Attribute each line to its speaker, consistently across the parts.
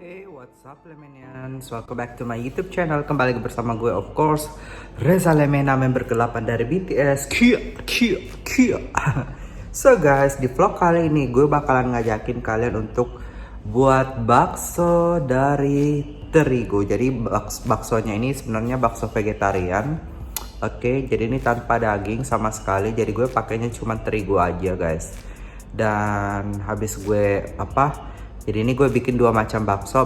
Speaker 1: Hey, what's up Lemenians? Welcome back to my YouTube channel. Kembali bersama gue, of course, Reza Lemena, member ke-8 dari BTS. Kia. So guys, di vlog kali ini gue bakalan ngajakin kalian untuk buat bakso dari terigu. Jadi baksonya ini sebenarnya bakso vegetarian. Oke, jadi ini tanpa daging sama sekali. Jadi gue pakainya cuma terigu aja guys. Dan habis gue jadi ini gue bikin dua macam bakso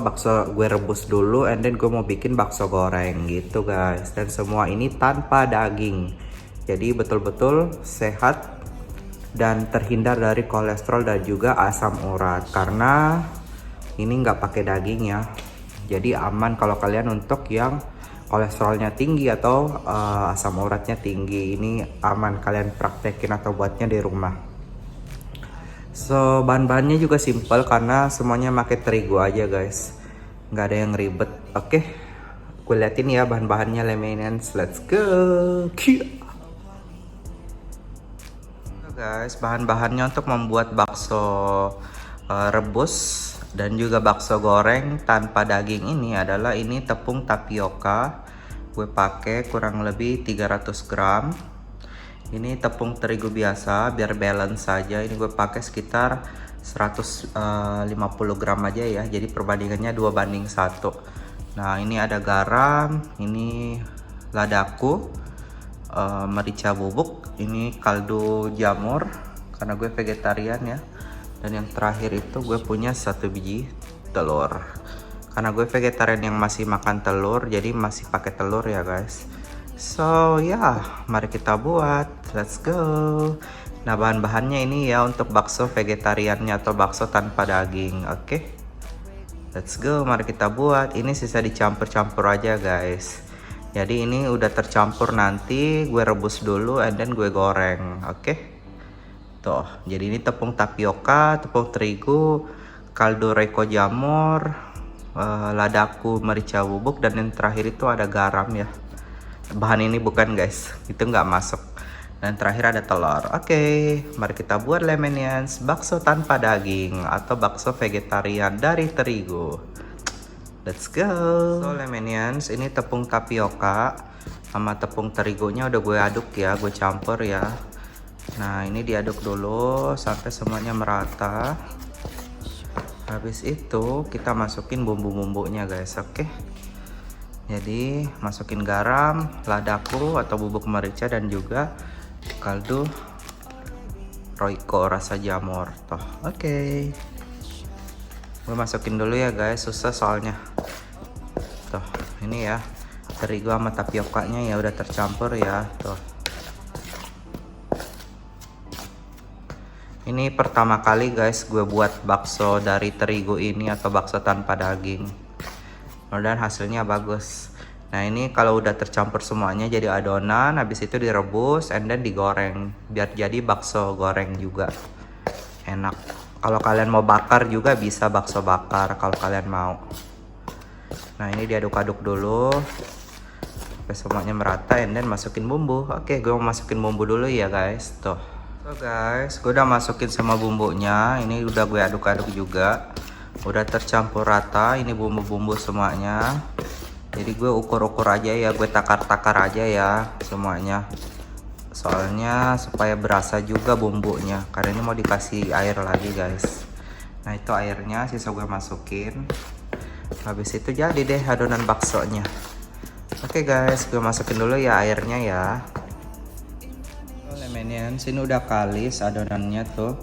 Speaker 1: gue rebus dulu, and then gue mau bikin bakso goreng gitu guys. Dan semua ini tanpa daging, jadi betul-betul sehat dan terhindar dari kolesterol dan juga asam urat, karena ini nggak pakai daging ya. Jadi aman kalau kalian untuk yang kolesterolnya tinggi atau asam uratnya tinggi, ini aman kalian praktekin atau buatnya di rumah. So bahan-bahannya juga simple karena semuanya pakai terigu aja guys, nggak ada yang ribet. Oke, gue liatin ya bahan-bahannya Lemenians. Let's go. Guys, bahan-bahannya untuk membuat bakso rebus dan juga bakso goreng tanpa daging ini adalah ini tepung tapioka. Gue pakai kurang lebih 300 gram. Ini tepung terigu biasa biar balance saja. Ini gue pakai sekitar 150 gram aja ya. Jadi perbandingannya 2:1. Nah, ini ada garam, ini ladaku, merica bubuk, ini kaldu jamur karena gue vegetarian ya. Dan yang terakhir itu gue punya 1 biji telur. Karena gue vegetarian yang masih makan telur, jadi masih pakai telur ya guys. So ya, mari kita buat. Let's go. Nah, bahan-bahannya ini ya untuk bakso vegetariannya atau bakso tanpa daging. Oke, let's go, mari kita buat. Ini sisa dicampur-campur aja guys. Jadi ini udah tercampur, nanti gue rebus dulu and then gue goreng. Oke, tuh, jadi ini tepung tapioka, tepung terigu, kaldu reko jamur, ladaku, merica bubuk, dan yang terakhir itu ada garam ya. Bahan ini bukan guys, itu nggak masuk. Dan terakhir ada telur. Oke, mari kita buat Lemenians bakso tanpa daging atau bakso vegetarian dari terigu. Let's go. So Lemenians, ini tepung tapioka sama tepung terigunya udah gue aduk ya, gue campur ya. Nah, ini diaduk dulu sampai semuanya merata. Habis itu kita masukin bumbu-bumbunya guys. Oke, jadi masukin garam, ladaku atau bubuk merica, dan juga kaldu roiko rasa jamur toh. Oke, gue masukin dulu ya guys, susah soalnya. Tuh, ini ya terigu sama tapiokanya ya udah tercampur ya tuh. Ini pertama kali guys gue buat bakso dari terigu ini atau bakso tanpa daging. Dan hasilnya bagus. Nah, ini kalau udah tercampur semuanya jadi adonan, habis itu direbus and then digoreng biar jadi bakso goreng juga enak. Kalau kalian mau bakar juga bisa bakso bakar kalau kalian mau. Nah, ini diaduk-aduk dulu sampai semuanya merata and then masukin bumbu. Oke, gue mau masukin bumbu dulu ya guys. Tuh, so guys, gue udah masukin sama bumbunya. Ini udah gue aduk-aduk juga, udah tercampur rata ini bumbu-bumbu semuanya. Jadi gue ukur-ukur aja ya, gue takar-takar aja ya semuanya, soalnya supaya berasa juga bumbunya, karena ini mau dikasih air lagi guys. Nah, itu airnya sisa gue masukin. Habis itu jadi deh adonan baksonya. Oke guys, gue masukin dulu ya airnya ya. Lemenians, ini udah kalis adonannya tuh.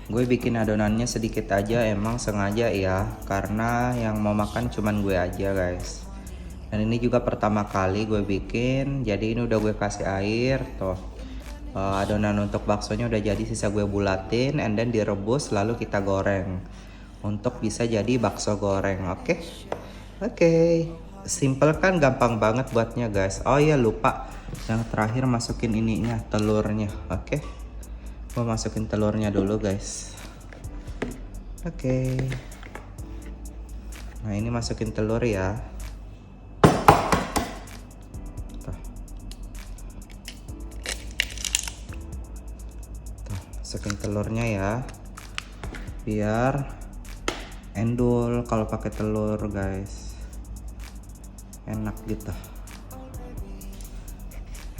Speaker 1: Gue bikin adonannya sedikit aja, emang sengaja ya, karena yang mau makan cuman gue aja guys. Dan ini juga pertama kali gue bikin, jadi ini udah gue kasih air tuh. Adonan untuk baksonya udah jadi, sisa gue bulatin and then direbus lalu kita goreng untuk bisa jadi bakso goreng. Oke, simple kan, gampang banget buatnya guys. Oh iya, lupa yang terakhir masukin ininya, telurnya. Oke, gue masukin telurnya dulu guys. Oke, nah ini masukin telur ya. Masukin telurnya ya, biar endul kalau pakai telur guys, enak gitu.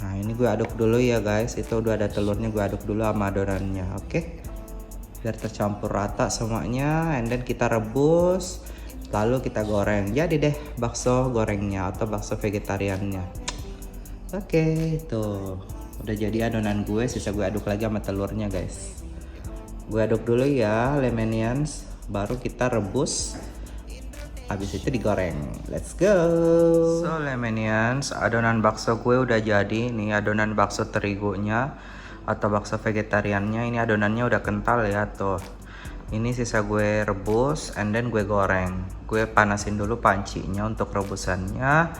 Speaker 1: Nah ini gue aduk dulu ya guys, itu udah ada telurnya, gue aduk dulu sama adonannya. Oke, biar tercampur rata semuanya, and then kita rebus, lalu kita goreng. Jadi deh bakso gorengnya atau bakso vegetariannya. Oke, tuh udah jadi adonan gue, sisa gue aduk lagi sama telurnya guys. Gue aduk dulu ya lemonians, baru kita rebus, habis itu digoreng. Let's go. So lemonians, adonan bakso gue udah jadi. Nih adonan bakso terigunya atau bakso vegetariannya. Ini adonannya udah kental ya tuh. Ini sisa gue rebus and then gue goreng. Gue panasin dulu pancinya untuk rebusannya.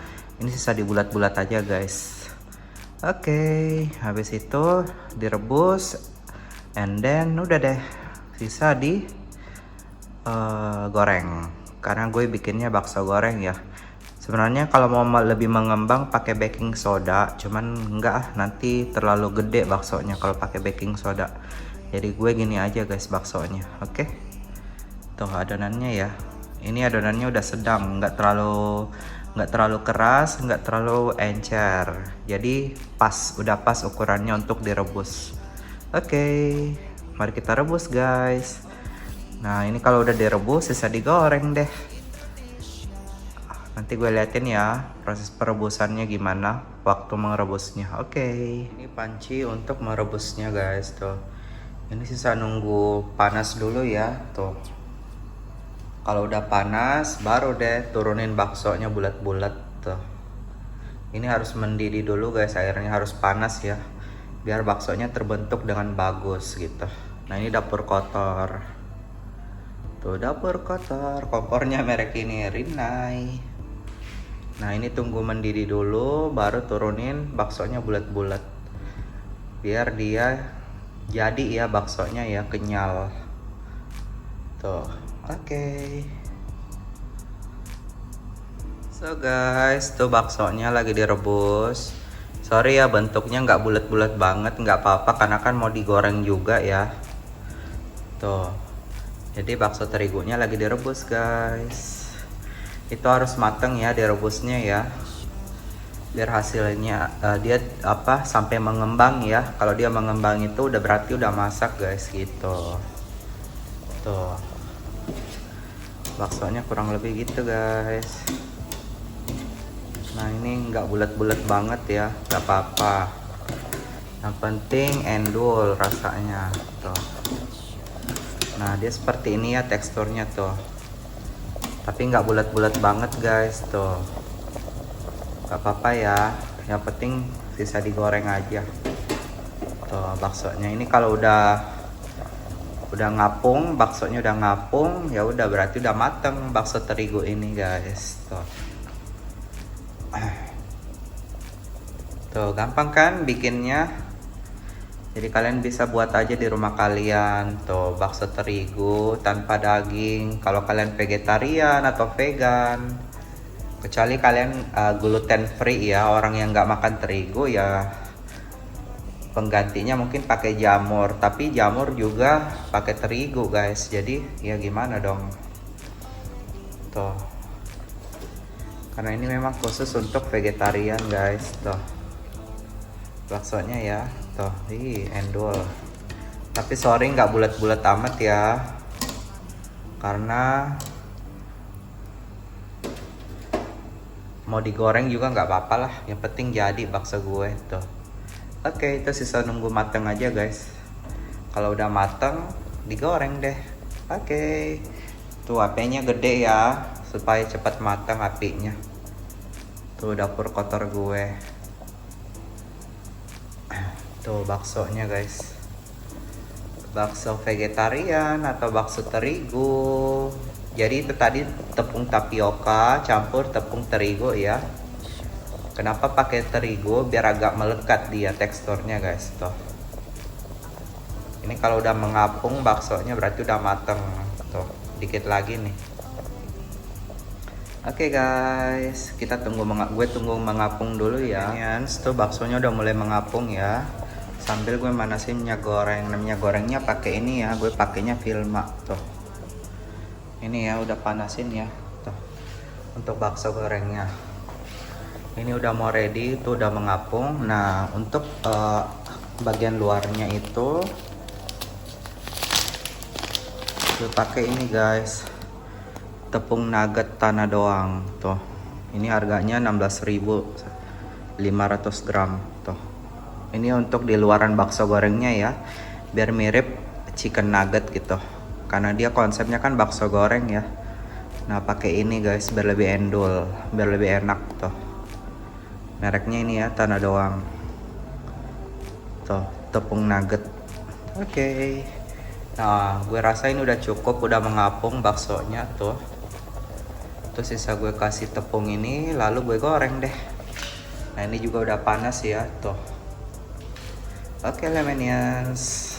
Speaker 1: Ini sisa dibulat-bulat aja guys. Oke, habis itu direbus and then udah deh sisa di goreng. Karena gue bikinnya bakso goreng ya. Sebenarnya kalau mau lebih mengembang pakai baking soda, cuman enggak nanti terlalu gede baksonya kalau pakai baking soda. Jadi gue gini aja guys baksonya. Oke. Tuh adonannya ya. Ini adonannya udah sedang, nggak terlalu keras, nggak terlalu encer. Jadi pas, udah pas ukurannya untuk direbus. Oke, mari kita rebus guys. Nah ini kalau udah direbus sisa digoreng deh. Nanti gue liatin ya proses perebusannya gimana waktu merebusnya. Oke, ini panci untuk merebusnya guys tuh. Ini sisa nunggu panas dulu ya tuh. Kalau udah panas baru deh turunin baksonya bulat-bulat tuh. Ini harus mendidih dulu guys, airnya harus panas ya, biar baksonya terbentuk dengan bagus gitu. Nah ini dapur kotor. Tuh dapur kotor, kompornya merek ini Rinnai. Nah ini tunggu mendidih dulu, baru turunin baksonya bulat-bulat, biar dia jadi ya baksonya ya kenyal. Tuh, oke. So guys, tuh baksonya lagi direbus. Sorry ya bentuknya nggak bulat-bulat banget, nggak apa-apa karena kan mau digoreng juga ya. Tuh. Jadi bakso terigunya lagi direbus guys. Itu harus mateng ya direbusnya ya. Biar hasilnya dia sampai mengembang ya. Kalau dia mengembang itu udah berarti udah masak guys gitu. Tuh. Baksonya kurang lebih gitu guys. Nah ini nggak bulat-bulat banget ya, nggak apa-apa. Yang penting endul rasanya tuh. Nah dia seperti ini ya teksturnya tuh, tapi nggak bulat-bulat banget guys tuh, nggak apa-apa ya, yang penting sisa digoreng aja tuh baksonya. Ini kalau udah ngapung, baksonya udah ngapung ya udah berarti udah mateng bakso terigu ini guys tuh. Tuh gampang kan bikinnya. Jadi kalian bisa buat aja di rumah kalian tuh bakso terigu tanpa daging. Kalau kalian vegetarian atau vegan, kecuali kalian gluten free ya, orang yang nggak makan terigu ya penggantinya mungkin pakai jamur. Tapi jamur juga pakai terigu guys. Jadi ya gimana dong tuh. Karena ini memang khusus untuk vegetarian guys tuh. Baksonya ya tuh, endul. Tapi sorry nggak bulat-bulat amat ya, karena mau digoreng juga nggak apa-apa lah, yang penting jadi bakso gue tuh. Oke, itu sisa nunggu mateng aja guys. Kalau udah mateng digoreng deh. Oke, tuh apinya gede ya supaya cepat matang apinya. Tuh dapur kotor gue. Tuh baksonya guys, bakso vegetarian atau bakso terigu. Jadi itu tadi tepung tapioka campur tepung terigu ya. Kenapa pakai terigu? Biar agak melekat dia teksturnya guys tuh. Ini kalau udah mengapung baksonya berarti udah mateng tuh. Dikit lagi nih. Oke guys, kita gue tunggu mengapung dulu ya. Tuh baksonya udah mulai mengapung ya. Sambil gue manasin minyak goreng. Nah, minyak gorengnya pakai ini ya, gue pakainya Vilma tuh. Ini ya udah panasin ya. Tuh, untuk bakso gorengnya. Ini udah mau ready, itu udah mengapung. Nah, untuk bagian luarnya itu gue pakai ini guys, tepung nugget tanah doang. Tuh, ini harganya 16.500 gram. Tuh, ini untuk di luaran bakso gorengnya ya, biar mirip chicken nugget gitu. Karena dia konsepnya kan bakso goreng ya. Nah, pakai ini guys, biar lebih endul, biar lebih enak tuh. Mereknya ini ya, tanah doang. Tuh, tepung nugget. Oke. Nah, gue rasa ini udah cukup, udah mengapung baksonya tuh. Terus sisa gue kasih tepung ini, lalu gue goreng deh. Nah, ini juga udah panas ya, tuh. Oke, Lemanians.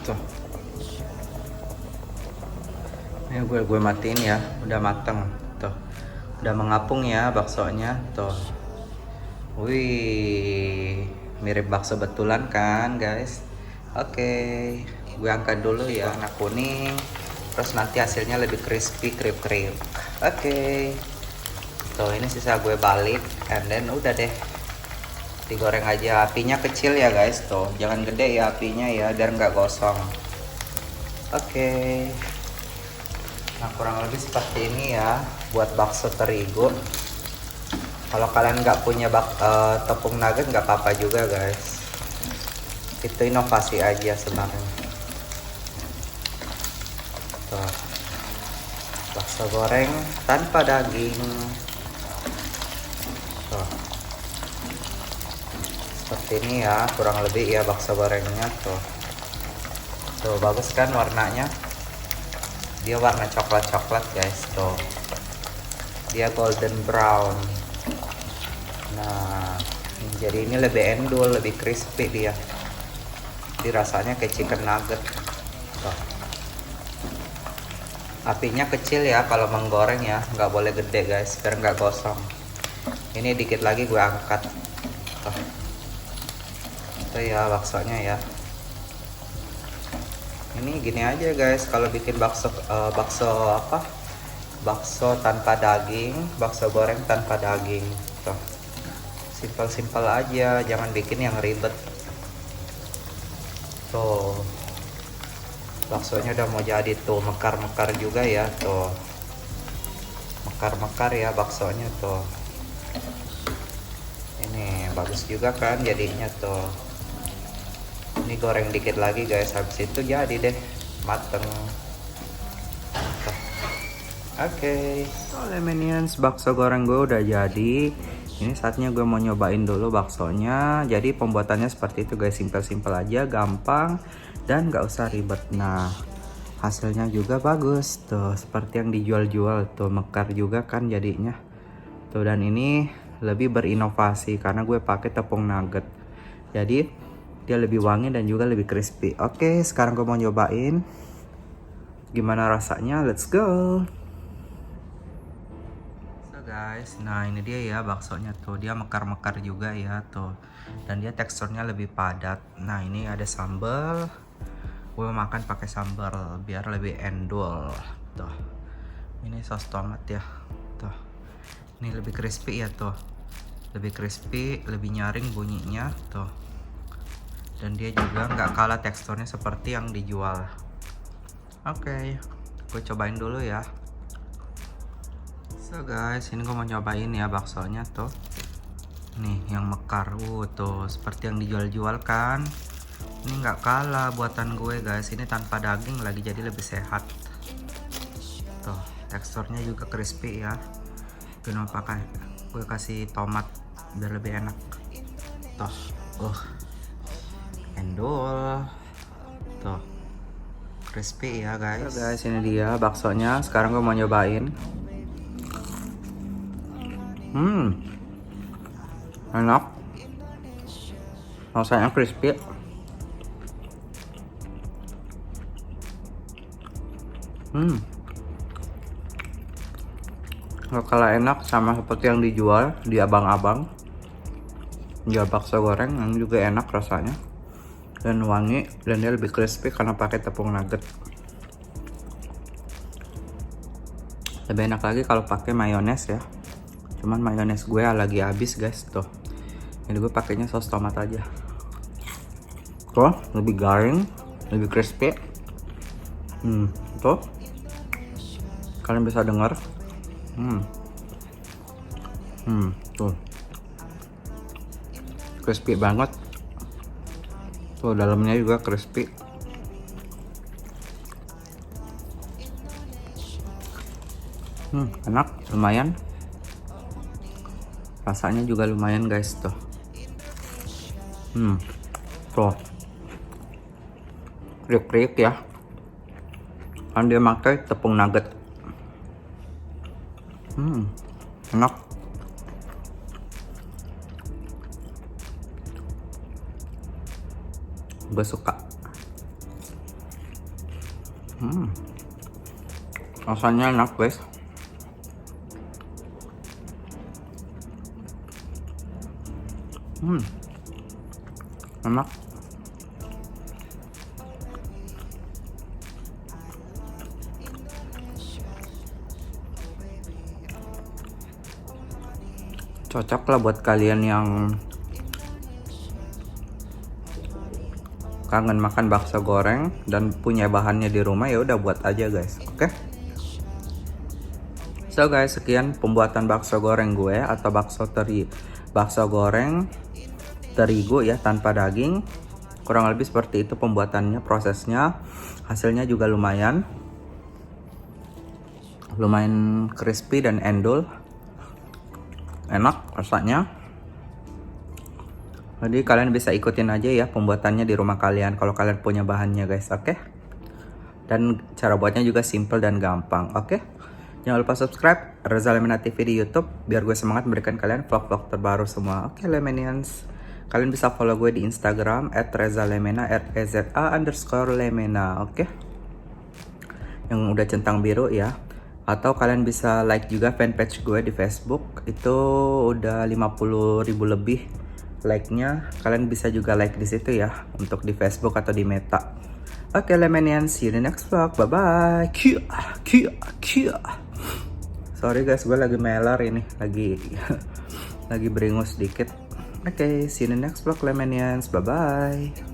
Speaker 1: Tuh. Ini gue matiin ya, udah mateng tuh, udah mengapung ya baksonya tuh. Wih, mirip bakso betulan kan guys. Oke, gue angkat dulu ya, warna kuning, terus nanti hasilnya lebih crispy, krip. Oke, tuh ini sisa gue balik, and then udah deh, digoreng aja. Apinya kecil ya guys, tuh jangan gede ya apinya ya, biar nggak gosong. Oke. Nah, kurang lebih seperti ini ya buat bakso terigu. Kalau kalian nggak punya tepung nugget nggak apa-apa juga guys. Itu inovasi aja sebenarnya. Tuh, bakso goreng tanpa daging. Tuh, seperti ini ya kurang lebih ya bakso gorengnya tuh. Tuh bagus kan warnanya? Dia warna coklat guys tuh, dia golden brown. Nah, jadi ini lebih endul, lebih crispy dia. Jadi rasanya kayak chicken nugget tuh. Apinya kecil ya kalau menggoreng ya, nggak boleh gede guys, biar nggak gosong. Ini dikit lagi gue angkat tuh. Itu ya baksonya ya. Ini gini aja guys, kalau bikin bakso bakso tanpa daging, bakso goreng tanpa daging tuh. Simpel aja, jangan bikin yang ribet. Tuh, baksonya udah mau jadi tuh, mekar juga ya tuh, mekar ya baksonya tuh. Ini bagus juga kan jadinya tuh. Ini goreng dikit lagi guys, habis itu jadi deh mateng. Oke, Lemanians, bakso goreng gue udah jadi. Ini saatnya gue mau nyobain dulu baksonya. Jadi pembuatannya seperti itu guys, simpel aja, gampang dan gak usah ribet. Nah, hasilnya juga bagus tuh, seperti yang dijual tuh, mekar juga kan jadinya tuh. Dan ini lebih berinovasi karena gue pakai tepung nugget, jadi dia lebih wangi dan juga lebih crispy. Oke, sekarang gue mau nyobain gimana rasanya. Let's go. So guys, nah ini dia ya baksonya tuh, dia mekar juga ya tuh, dan dia teksturnya lebih padat. Nah, ini ada sambal, gue makan pakai sambal biar lebih endul tuh. Ini saus tomat ya tuh, ini lebih crispy ya tuh, lebih crispy, lebih nyaring bunyinya tuh. Dan dia juga nggak kalah teksturnya seperti yang dijual. Oke, gue cobain dulu ya. So guys, ini gue mau nyobain ya baksonya tuh. Nih yang mekar, tuh seperti yang dijual kan. Ini nggak kalah buatan gue guys. Ini tanpa daging lagi, jadi lebih sehat. Tuh teksturnya juga crispy ya. Gue kasih tomat biar lebih enak. Tuh, endul tuh, crispy ya guys. So guys, ini dia baksonya. Sekarang gue mau nyobain. Enak, rasanya crispy. Nggak kalah enak sama seperti yang dijual di abang-abang. Jual bakso goreng yang juga enak rasanya dan wangi, dan dia lebih crispy karena pakai tepung nugget. Lebih enak lagi kalau pakai mayones ya. Cuman mayones gue lagi habis guys tuh. Ini gue pakainya saus tomat aja. Tuh, lebih garing, lebih crispy. Tuh. Kalian bisa dengar. Tuh. Crispy banget. Tuh, dalamnya juga crispy. Enak, lumayan. Rasanya juga lumayan guys tuh. Tuh. Kriuk-kriuk ya. Kan dia pakai tepung nugget. Enak. Gue suka. Rasanya enak guys. Enak. Cocok lah buat kalian yang kangen makan bakso goreng dan punya bahannya di rumah, ya udah buat aja guys. Oke. So guys, sekian pembuatan bakso goreng gue atau bakso goreng terigu ya, tanpa daging. Kurang lebih seperti itu pembuatannya, prosesnya. Hasilnya juga lumayan crispy dan endul. Enak rasanya. Jadi kalian bisa ikutin aja ya pembuatannya di rumah kalian kalau kalian punya bahannya guys, oke? Dan cara buatnya juga simple dan gampang, oke? Jangan lupa subscribe Reza Lemena TV di YouTube biar gue semangat memberikan kalian vlog-vlog terbaru semua. Oke Lemenians, kalian bisa follow gue di Instagram @rezalemena @reza_lemena, oke? Yang udah centang biru ya. Atau kalian bisa like juga fanpage gue di Facebook, itu udah 50.000 lebih like-nya. Kalian bisa juga like di situ ya untuk di Facebook atau di Meta. Oke Lemenians, see you in the next vlog. Bye bye. Kia. Sorry guys, gue lagi melar ini, lagi beringus sedikit. Oke, see you in the next vlog Lemenians. Bye bye.